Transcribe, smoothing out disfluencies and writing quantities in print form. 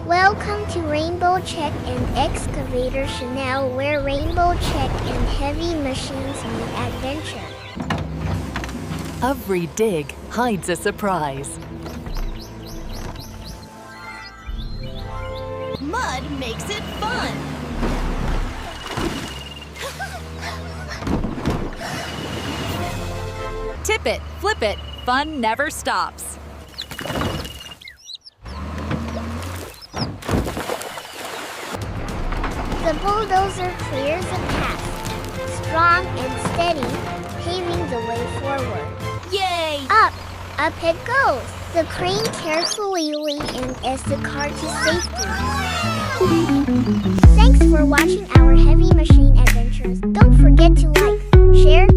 Welcome to Rainbow Check and Excavator Channel, where Rainbow Check and heavy machines meet adventure. Every dig hides a surprise. Mud makes it fun! Tip it, flip it, fun never stops. The bulldozer clears a path, strong and steady, paving the way forward. Yay! Up it goes. The crane carefully leads the car to safety. Thanks for watching our heavy machine adventures. Don't forget to like, share,